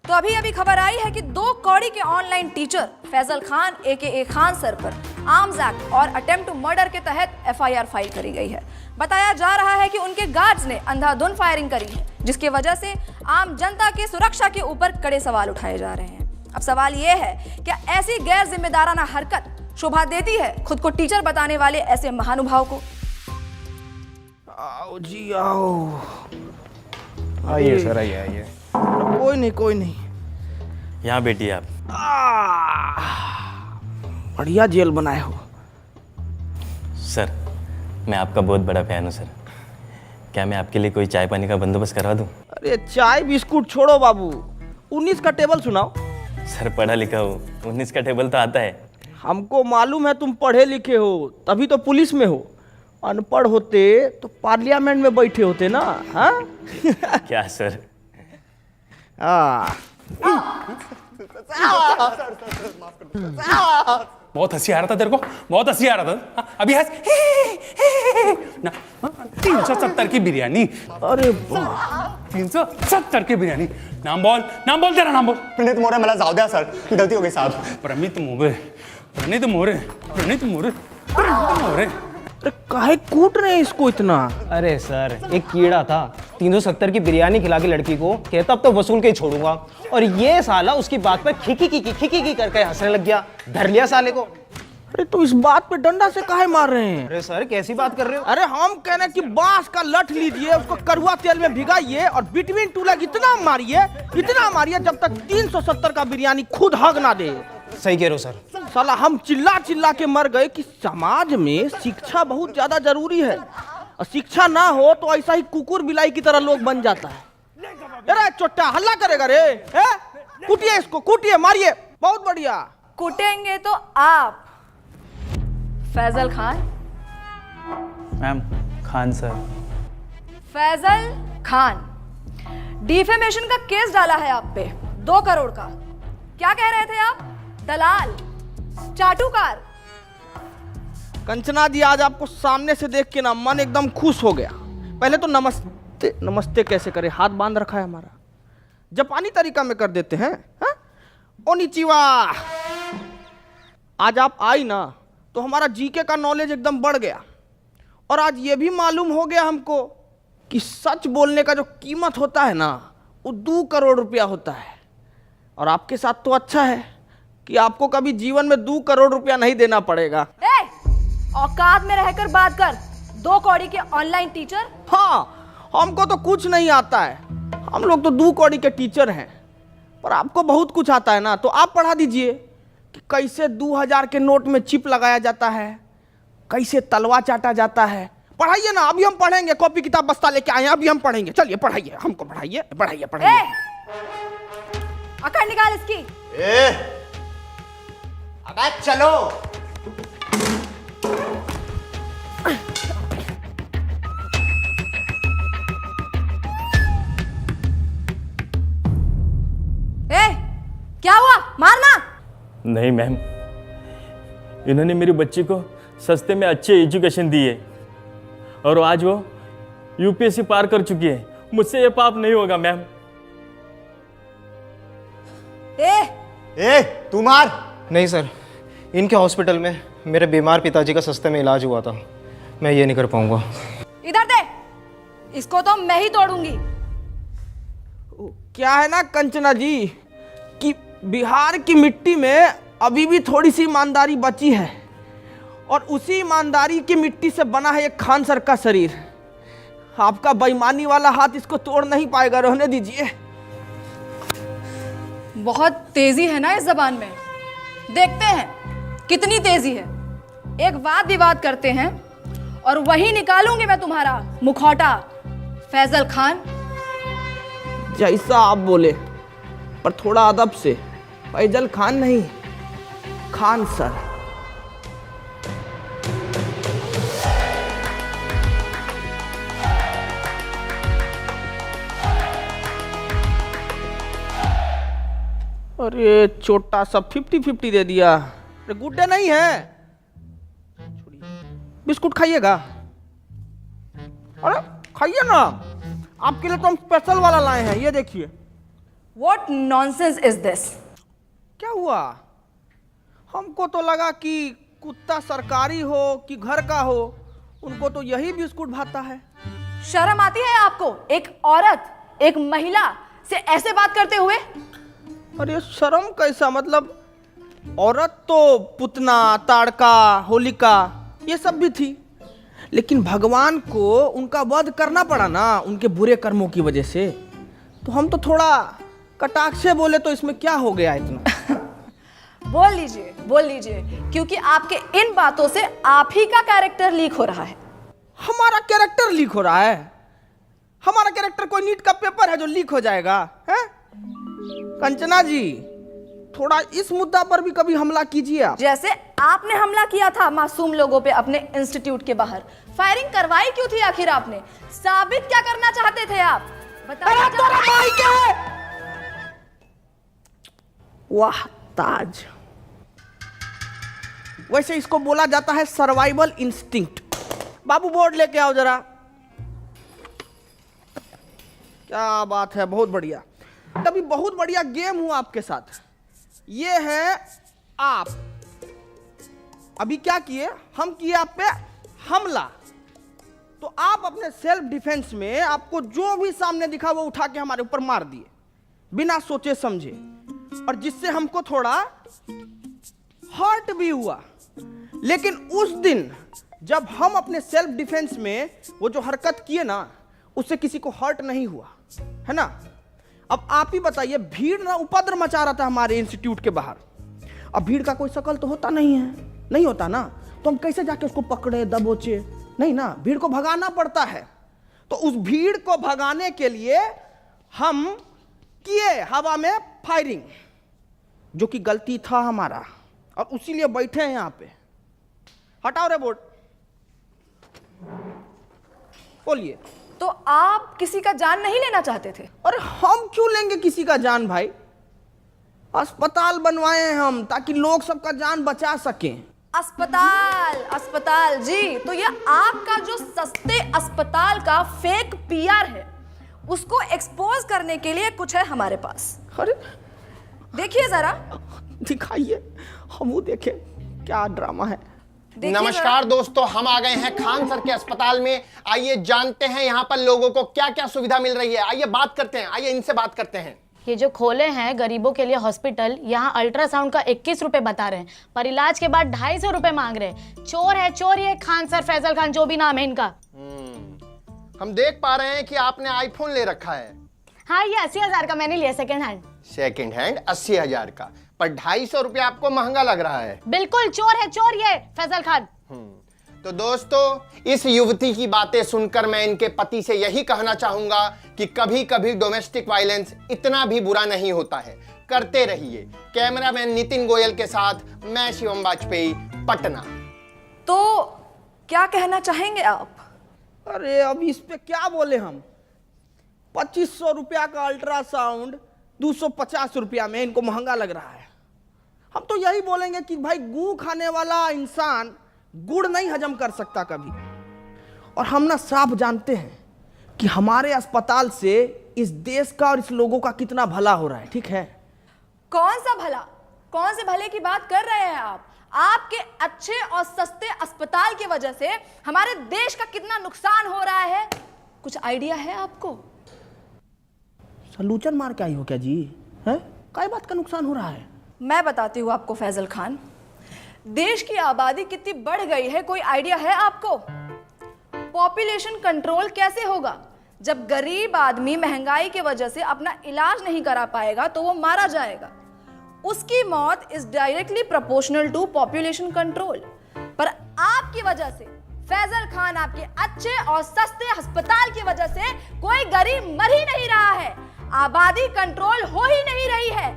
तो अभी अभी खबर आई है कि 2 कौड़ी के online teacher Faizal Khan AKA Khan sir पर आर्म्स एक्ट और अटेम्प्ट टू मर्डर के तहत FIR फाइल करी गई है। बताया जा रहा है कि उनके गार्ड्स ने अंधाधुंध फायरिंग करी है, जिसकी वजह से आम जनता की सुरक्षा के ऊपर कड़े सवाल उठाए जा रहे हैं। अब सवाल ये है, क्या ऐसी गैर जिम्मेदाराना हरकत शोभा देती है खुद को टीचर बताने वाले ऐसे महानुभाव को? आओ जी आओ। आइए सर, आइए। कोई नहीं। यहाँ बैठिए आप। बढ़िया जेल बनाए हो सर, मैं आपका बहुत बड़ा फैन हूँ सर। क्या मैं आपके लिए कोई चाय पानी का बंदोबस्त करवा दूँ? अरे चाय बिस्कुट छोड़ो बाबू, 19 का टेबल सुनाओ। सर पढ़ा लिखा हूँ, 19 का टेबल तो आता है। हमको मालूम है तुम पढ़े लिखे हो, तभी तो पुलिस में हो। अनपढ़ होते तो पार्लियामेंट में बैठे होते ना। हाँ क्या सर? बहुत हंसी आ रहा था तेरे को, बहुत हंसी आ रहा था। अभी हंस ना। 370 की बिरयानी। अरे 370 की बिरयानी। नाम बोल तेरा नाम बोल। प्रणीत मोरे। मला जाऊ द्या सर, गलती हो गई साहब। प्रणीत मोरे। अरे काहे कूट रहे हैं इसको इतना? अरे सर, एक कीड़ा था 370 की बिरयानी खिला के लड़की को, कहता अब तो वसूल के ही छोड़ूंगा, और ये साला उसकी बात पर खिकी करके हंसने लग गया। धर लिया साले को। अरे तो इस बात पे डंडा से काहे मार रहे हैं? अरे सर, कैसी बात कर रहे हो? अरे हम कह रहे हैं कि बांस का लठ लीजिए, उसको कड़वा तेल में भिगाइए और बिटवीन टू लेग इतना मारिए जब तक 370 का बिरयानी खुद हग ना दे। सही कह रहे हो सर। साला हम चिल्ला के मर गए कि समाज में शिक्षा बहुत ज्यादा जरूरी है, और शिक्षा ना हो तो ऐसा ही कुकुर बिलाई की तरह लोग बन जाता है। अरे चोट्टा हल्ला करेगा रे? कूटिए इसको, कूटिए, मारिए। बहुत बढ़िया। कुटेंगे तो आप Faizal Khan. Ma'am, Khan sir. Faizal Khan, defamation का केस डाला है आप पे 2 करोड़ का। क्या कह रहे थे आप? दलाल, चाटुकार। कंचना जी, आज आपको सामने से देख के ना मन एकदम खुश हो गया। पहले तो नमस्ते कैसे करे, हाथ बांध रखा है हमारा। जापानी तरीका में कर देते हैं। हाँ? ओनिचिवा। आज आप आई ना तो हमारा जीके का नॉलेज एकदम बढ़ गया, और आज ये भी मालूम हो गया हमको कि सच बोलने का जो कीमत होता है ना, वो 2 करोड़ रुपया होता है। और आपके साथ तो अच्छा है कि आपको कभी जीवन में 2 करोड़ रुपया नहीं देना पड़ेगा। औकात में रहकर बात कर। 2 कौड़ी के ऑनलाइन टीचर। हाँ, हमको तो कुछ नहीं आता है, हम लोग तो 2 कौड़ी के टीचर हैं, पर आपको बहुत कुछ आता है ना, तो आप पढ़ा दीजिए कि कैसे 2000 के नोट में चिप लगाया जाता है, कैसे तलवा चाटा जाता है। पढ़ाइए ना, अभी हम पढ़ेंगे। कॉपी किताब बस्ता लेके आए हैं, अभी हम पढ़ेंगे। चलिए पढ़ाइए, हमको पढ़ाइए। अकड़ निकाल इसकी। अबे चलो। क्या हुआ? मारना नहीं मैम, इन्होंने मेरी बच्ची को सस्ते में अच्छे एजुकेशन दी है, और आज वो UPSC पार कर चुकी है। मुझसे ये पाप नहीं होगा मैम। तू मार। नहीं सर, इनके हॉस्पिटल में मेरे बीमार पिताजी का सस्ते में इलाज हुआ था, मैं ये नहीं कर पाऊंगा। इधर दे, इसको तो मैं ही तोड़ूंगी। क्या है ना कंचना जी कि बिहार की मिट्टी में अभी भी थोड़ी सी ईमानदारी बची है, और उसी ईमानदारी की मिट्टी से बना है एक खान सर का शरीर। आपका बेईमानी वाला हाथ इसको तोड़ नहीं पाएगा, रहने दीजिए। बहुत तेजी है ना इस जबान में, देखते हैं कितनी तेजी है। एक वाद विवाद करते हैं और वही निकालूंगी मैं तुम्हारा मुखौटा। फैजल खान, जैसा आप बोले, पर थोड़ा अदब से। फैजल खान नहीं, खान सर। अरे छोटा सा 50-50 दे दिया। अरे गुड्डे नहीं है, बिस्कुट खाइएगा? अरे खाइए ना, आपके लिए तो हम स्पेशल वाला लाए हैं, ये देखिए। What nonsense is this? क्या हुआ? हमको तो लगा कि कुत्ता सरकारी हो कि घर का हो, उनको तो यही बिस्कुट भाता है। शर्म आती है आपको? एक औरत, एक महिला से ऐसे बात करते हुए? अरे शर्म कैसा, मतलब औरत तो पुतना, ताड़का, होलिका ये सब भी थी, लेकिन भगवान को उनका वध करना पड़ा ना उनके बुरे कर्मों की वजह से। तो हम तो थोड़ा कटाक्ष से बोले तो इसमें क्या हो गया इतना। बोल लीजिए, क्योंकि आपके इन बातों से आप ही का कैरेक्टर लीक हो रहा है। हमारा कैरेक्टर लीक हो रहा है? हमारा कैरेक्टर कोई नीट का पेपर है जो लीक हो जाएगा? है कंचना जी, थोड़ा इस मुद्दा पर भी कभी हमला कीजिए आप। जैसे आपने हमला किया था मासूम लोगों पे अपने इंस्टीट्यूट के बाहर। फायरिंग करवाई क्यों थी आखिर आपने? साबित क्या करना चाहते थे आप? बताइए। वाह ताज, वैसे इसको बोला जाता है सर्वाइवल इंस्टिंक्ट। बाबू बोर्ड लेके आओ जरा। क्या बात है, बहुत बढ़िया। तभी बहुत बढ़िया गेम हुआ आपके साथ। ये है आप। अभी क्या किए? हम किए आप पे हमला। तो आप अपने सेल्फ डिफेंस में आपको जो भी सामने दिखा वो उठा के हमारे ऊपर मार दिए बिना सोचे समझे, और जिससे हमको थोड़ा हर्ट भी हुआ। लेकिन उस दिन जब हम अपने सेल्फ डिफेंस में वो जो हरकत किए ना, उससे किसी को हर्ट नहीं हुआ, है ना? अब आप ही बताइए, भीड़ ना उपद्रव मचा रहा था हमारे इंस्टीट्यूट के बाहर। अब भीड़ का कोई शकल तो होता नहीं है, नहीं होता ना, तो हम कैसे जाके उसको पकड़े दबोचे? नहीं ना, भीड़ को भगाना पड़ता है। तो उस भीड़ को भगाने के लिए हम किए हवा में फायरिंग, जो कि गलती था हमारा, और उसीलिए बैठे हैं यहां पे। हटाओ रे बोर्ड, बोलिए। तो आप किसी का जान नहीं लेना चाहते थे? अरे हम क्यों लेंगे किसी का जान भाई? अस्पताल बनवाए हैं हम ताकि लोग सबका जान बचा सकें। अस्पताल जी, तो ये आपका जो सस्ते अस्पताल का फेक पीआर है, उसको एक्सपोज करने के लिए कुछ है हमारे पास। अरे देखिए जरा, दिखाइए, हम वो देखें क्या ड्रामा है। नमस्कार दोस्तों, हम आ गए हैं खान सर के अस्पताल में। आइए जानते हैं यहाँ पर लोगों को क्या क्या सुविधा मिल रही है। आइए बात करते हैं, आइए इनसे बात करते हैं। ये जो खोले हैं गरीबों के लिए हॉस्पिटल, यहाँ अल्ट्रासाउंड का 21 रुपए बता रहे हैं, पर इलाज के बाद 250 रुपए मांग रहे हैं। चोर है चोर ये खान सर, फैजल खान, जो भी नाम है इनका। हम देख पा रहे हैं कि आपने आईफोन ले रखा है। हाँ, ये 80,000 का मैंने लिया सेकंड हैंड। सेकंड हैंड 80,000 का, पर 250 रुपया आपको महंगा लग रहा है। बिल्कुल चोर है चोर ये फैजल खान। तो दोस्तों, इस युवती की बातें सुनकर मैं इनके पति से यही कहना चाहूंगा कि कभी कभी डोमेस्टिक वायलेंस इतना भी बुरा नहीं होता है। करते रहिए। कैमरामैन नितिन गोयल के साथ मैं शिवम वाजपेयी, पटना। तो क्या कहना चाहेंगे आप? अरे अब इस पे क्या बोले हम? 2500 रुपया का अल्ट्रासाउंड 250 रुपया में इनको महंगा लग रहा है। हम तो यही बोलेंगे कि भाई, गू खाने वाला इंसान गुड़ नहीं हजम कर सकता कभी। और हम ना साफ जानते हैं कि हमारे अस्पताल से इस देश का और इस लोगों का कितना भला हो रहा है, ठीक है? कौन सा भला? कौन से भले की बात कर रहे हैं आप? आपके अच्छे और सस्ते अस्पताल की वजह से हमारे देश का कितना नुकसान हो रहा है, कुछ आइडिया है आपको? सलूचन मार के आई हो क्या जी? है काय बात का नुकसान हो रहा है? मैं बताती हूँ आपको फैजल खान। देश की आबादी कितनी बढ़ गई है, कोई आइडिया है आपको? पॉपुलेशन कंट्रोल कैसे होगा? जब गरीब आदमी महंगाई की वजह से अपना इलाज नहीं करा पाएगा तो वो मारा जाएगा। उसकी मौत is directly proportional to population control. पर आपकी वजह से, फैजल खान, आपके अच्छे और सस्ते अस्पताल की वजह से कोई गरीब मर ही नहीं रहा है, आबादी कंट्रोल हो ही नहीं रही है।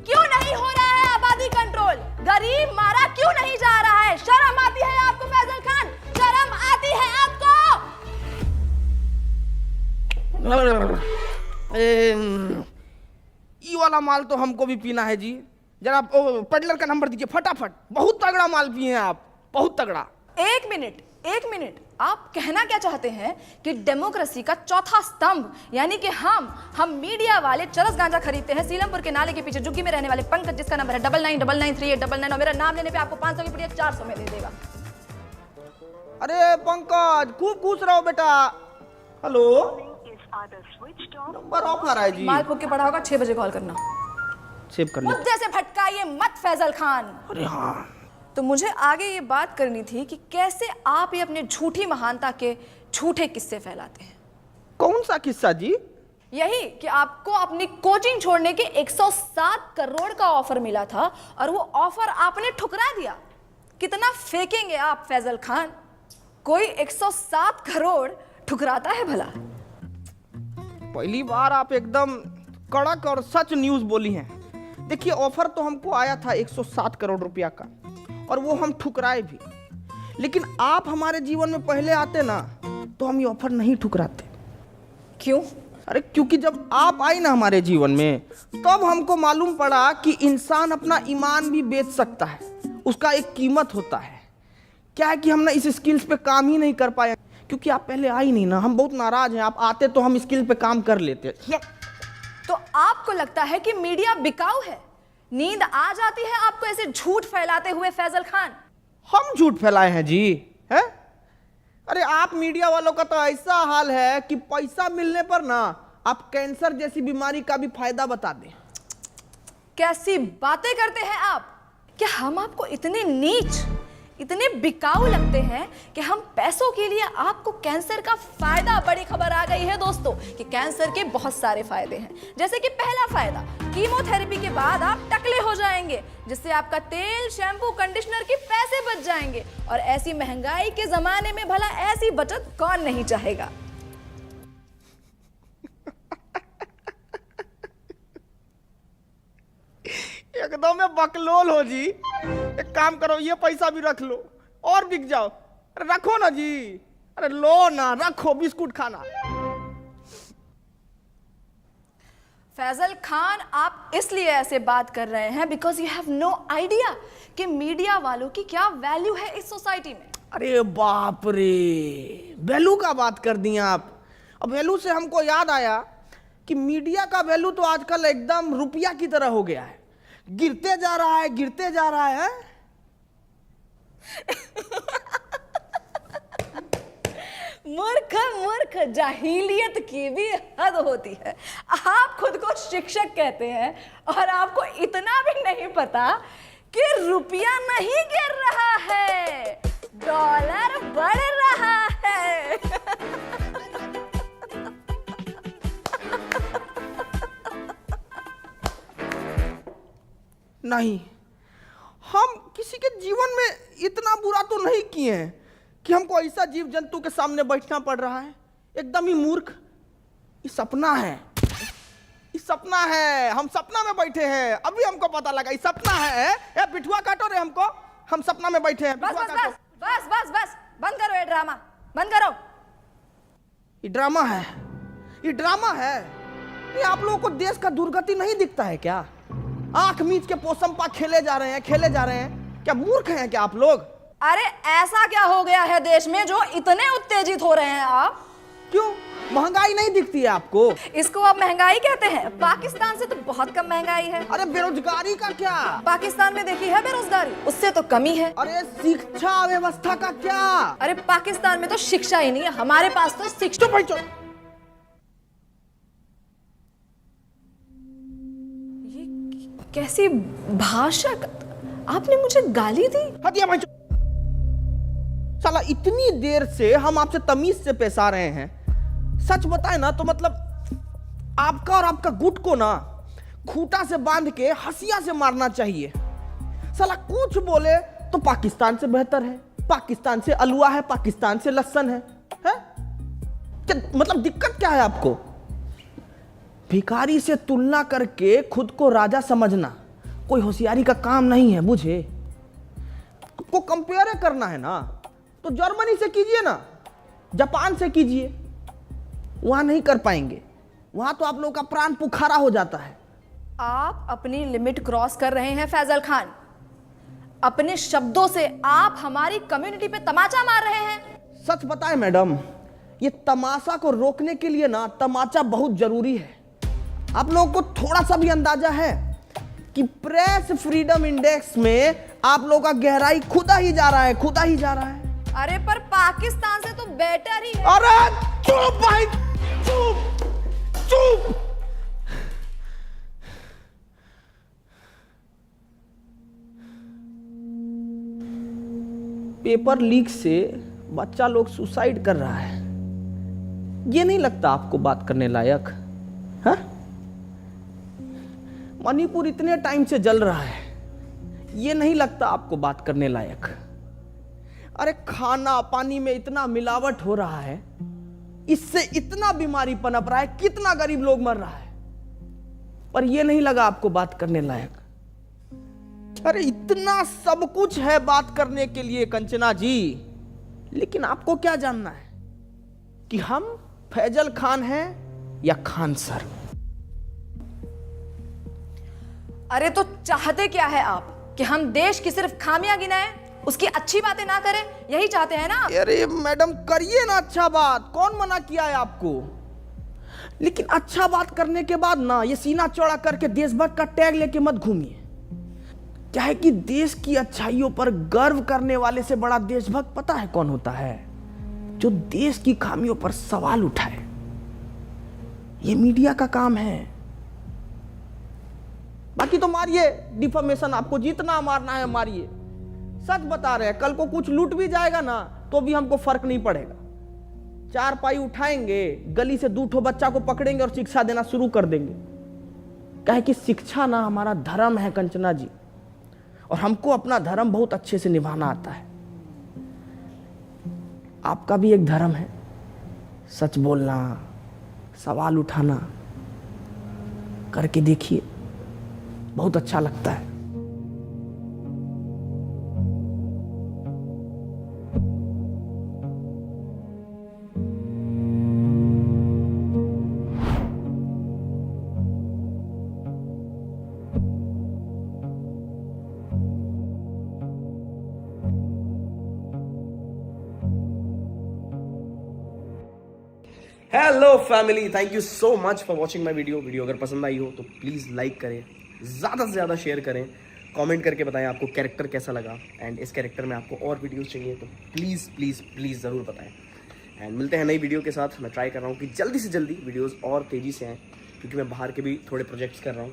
क्यों नहीं हो रहा है आबादी कंट्रोल? गरीब मारा क्यों नहीं जा रहा है? शर्म आती है आपको फैजल खान? शर्म आती है आपको? ये वाला माल तो हमको भी पीना है जी। जरा पेडलर का नंबर दीजिए फटाफट। बहुत तगड़ा माल पिए हैं आप, बहुत तगड़ा। एक मिनट, आप कहना क्या चाहते हैं कि डेमोक्रेसी का चौथा स्तंभ यानी कि हम मीडिया वाले चरस गांजा खरीदते हैं सीलमपुर के नाले के पीछे झुग्गी में रहने वाले पंकज, जिसका नंबर है 99993899 और मेरा नाम लेने पे आपको 500 की पुड़िया 400 में दे देगा। अरे पंकज, खूब खुश रहो बेटा। हेलो, नंबर ऑफ आ रहा है जी। माल फूक के पड़ा होगा, 6 बजे कॉल करना। सेव कर लेते। मुद्दे से भटकाइए मत फैजल खान। अरे हाँ, तो मुझे आगे ये बात करनी थी कि कैसे आप ये अपने झूठी महानता के झूठे किस्से फैलाते हैं। कौन सा किस्सा जी? यही कि आपको अपनी कोचिंग छोड़ने के 107 करोड़ का ऑफर मिला था और वो ऑफर आपने ठुकरा दिया। कितना फेंकेंगे आप फैजल खान? कोई 107 करोड़ ठुकराता है भला? पहली बार आप एकदम कड़क और सच न्यूज बोली हैं। देखिए, ऑफर तो हमको आया था 107 करोड़ रुपया का और वो हम ठुकराए भी, लेकिन आप हमारे जीवन में पहले आते ना तो हम ये ऑफर नहीं ठुकराते। क्यों? अरे क्योंकि जब आप आई ना हमारे जीवन में तब हमको मालूम पड़ा कि इंसान अपना ईमान भी बेच सकता है, उसका एक कीमत होता है। क्या है कि हम ना इस स्किल्स पे काम ही नहीं कर पाए क्योंकि आप पहले आई नहीं ना। हम बहुत नाराज हैं, आप आते तो हम स्किल पे काम कर लेते। तो आपको लगता है कि मीडिया बिकाऊ है? नींद आ जाती है आपको ऐसे झूठ फैलाते हुए फैजल खान? हम झूठ फैलाए हैं जी? हैं? अरे आप मीडिया वालों का तो ऐसा हाल है कि पैसा मिलने पर ना आप कैंसर जैसी बीमारी का भी फायदा बता दें। कैसी बातें करते हैं आप? क्या हम आपको इतने नीच, इतने बिकाऊ लगते हैं कि हम पैसों के लिए आपको कैंसर का फायदा? बड़ी खबर आ गई है दोस्तों कि कैंसर के बहुत सारे फायदे हैं। जैसे कि पहला फायदा, कीमोथेरेपी के बाद आप टकले हो जाएंगे, जिससे आपका तेल, शैम्पू, कंडीशनर के पैसे बच जाएंगे। और ऐसी महंगाई के जमाने में भला ऐसी बचत कौन नहीं चाहेगा? एकदम में बकलोल हो जी। एक काम करो, ये पैसा भी रख लो और बिक जाओ। अरे रखो ना जी, अरे लो ना, रखो, बिस्कुट खाना। फैजल खान, आप इसलिए ऐसे बात कर रहे हैं because you have no idea कि मीडिया वालों की क्या वैल्यू है इस सोसाइटी में। अरे बाप रे, वैल्यू का बात कर दी आप। अब वैल्यू से हमको याद आया कि मीडिया का वैल्यू तो आजकल एकदम रुपया की तरह हो गया है, गिरते जा रहा है, गिरते जा रहा है। मूर्ख मूर्ख, जाहिलियत की भी हद होती है। आप खुद को शिक्षक कहते हैं और आपको इतना भी नहीं पता कि रुपया नहीं गिर रहा है, डॉलर बढ़ रहा है। नहीं, हम किसी के जीवन में इतना बुरा तो नहीं किए हैं कि हमको ऐसा जीव जंतु के सामने बैठना पड़ रहा है। एकदम ही मूर्ख। ये सपना है, ये सपना है। हम सपना में बैठे हैं, अभी हमको पता लगा ये सपना है। ए पिठुआ काटो रे हमको, हम सपना में बैठे हैं। बस बस बस बस बस बस, बंद करो ये ड्रामा, बंद करो। ये ड्रामा है, ये ड्रामा है। ये आप लोगों को देश का दुर्गति नहीं दिखता है क्या? आंख मीच के पोसंपा खेले जा रहे हैं, खेले जा रहे हैं। क्या मूर्ख हैं क्या आप लोग? अरे ऐसा क्या हो गया है देश में जो इतने उत्तेजित हो रहे हैं आप? क्यों, महंगाई नहीं दिखती है आपको? इसको आप महंगाई कहते हैं? पाकिस्तान से तो बहुत कम महंगाई है। अरे बेरोजगारी का क्या? पाकिस्तान में देखी है बेरोजगारी, उससे तो कम ही है। अरे शिक्षा व्यवस्था का क्या? अरे पाकिस्तान में तो शिक्षा ही नहीं है, हमारे पास तो शिक्षा। ये कैसी भाषा? आपने मुझे गाली दी? हटिया भाई। साला इतनी देर से हम आपसे तमीज से पेश आ रहे हैं। सच बताए ना तो मतलब आपका और आपका गुट को ना खूंटा से बांध के हंसिया से मारना चाहिए। साला कुछ बोले तो पाकिस्तान से बेहतर है, पाकिस्तान से अलुआ है, पाकिस्तान से लहसुन है? क्या मतलब दिक्कत क्या है आपको? भिखारी से तुलना करके खुद को राजा समझना कोई होशियारी का काम नहीं है, बुझे? को कंपेयर करना है ना तो जर्मनी से कीजिए ना, जापान से कीजिए। वहां नहीं कर पाएंगे, वहां तो आप लोगों का प्राण पुखारा हो जाता है। आप अपनी लिमिट क्रॉस कर रहे हैं फैजल खान। अपने शब्दों से आप हमारी कम्युनिटी पे तमाचा मार रहे हैं। सच बताएं मैडम, ये तमाशा को रोकने के लिए ना तमाचा बहुत जरूरी है। आप लोगों को थोड़ा सा भी अंदाजा है कि प्रेस फ्रीडम इंडेक्स में आप लोगों का गहराई खुदा ही जा रहा है, खुदा ही जा रहा है। अरे पर पाकिस्तान से तो बेटर ही है। अरे चुप भाई, चुप चुप। पेपर लीक से बच्चा लोग सुसाइड कर रहा है, ये नहीं लगता आपको बात करने लायक? हाँ? मणिपुर इतने टाइम से जल रहा है, ये नहीं लगता आपको बात करने लायक? अरे खाना पानी में इतना मिलावट हो रहा है, इससे इतना बीमारी पनप रहा है, कितना गरीब लोग मर रहा है, पर यह नहीं लगा आपको बात करने लायक? अरे इतना सब कुछ है बात करने के लिए कंचना जी, लेकिन आपको क्या जानना है कि हम फैजल खान हैं या खान सर? अरे तो चाहते क्या है आप कि हम देश की सिर्फ खामियां गिनाएं, उसकी अच्छी बातें ना करें? यही चाहते हैं ना? अरे मैडम करिए ना अच्छा बात, कौन मना किया है आपको? लेकिन अच्छा बात करने के बाद ना ये सीना चौड़ा करके देशभक्त का टैग लेके मत घूमिए। क्या है कि देश की अच्छाइयों पर गर्व करने वाले से बड़ा देशभक्त पता है कौन होता है? जो देश की खामियों पर सवाल उठाए। ये मीडिया का काम है। बाकी तो मारिए डिफॉर्मेशन, आपको जितना मारना है मारिए। सच बता रहे हैं, कल को कुछ लूट भी जाएगा ना तो भी हमको फर्क नहीं पड़ेगा। 4 पाई उठाएंगे, गली से 2 ठो बच्चा को पकड़ेंगे और शिक्षा देना शुरू कर देंगे। कहे कि शिक्षा ना हमारा धर्म है कंचना जी, और हमको अपना धर्म बहुत अच्छे से निभाना आता है। आपका भी एक धर्म है, सच बोलना, सवाल उठाना। करके देखिए, बहुत अच्छा लगता है। Hello family, thank you so much for watching my video अगर पसंद आई हो तो प्लीज़ लाइक करें, ज़्यादा से ज़्यादा शेयर करें, कमेंट करके बताएं आपको कैरेक्टर कैसा लगा, एंड इस कैरेक्टर में आपको और वीडियोस चाहिए तो प्लीज़ प्लीज़ प्लीज़ ज़रूर बताएं। एंड मिलते हैं नई वीडियो के साथ। मैं ट्राई कर रहा हूँ कि जल्दी से जल्दी वीडियोज़ और तेज़ी से आएँ, क्योंकि मैं बाहर के भी थोड़े प्रोजेक्ट्स कर रहा हूँ।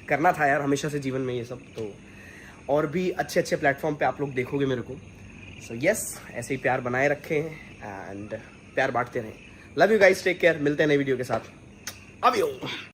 करना था यार हमेशा से जीवन में ये सब, तो और भी अच्छे अच्छे प्लेटफॉर्म पर आप लोग देखोगे मेरे को। सो यस, ऐसे ही प्यार बनाए रखें एंड प्यार बांटते रहें। Love you guys, take care. मिलते हैं नई वीडियो के साथ। अब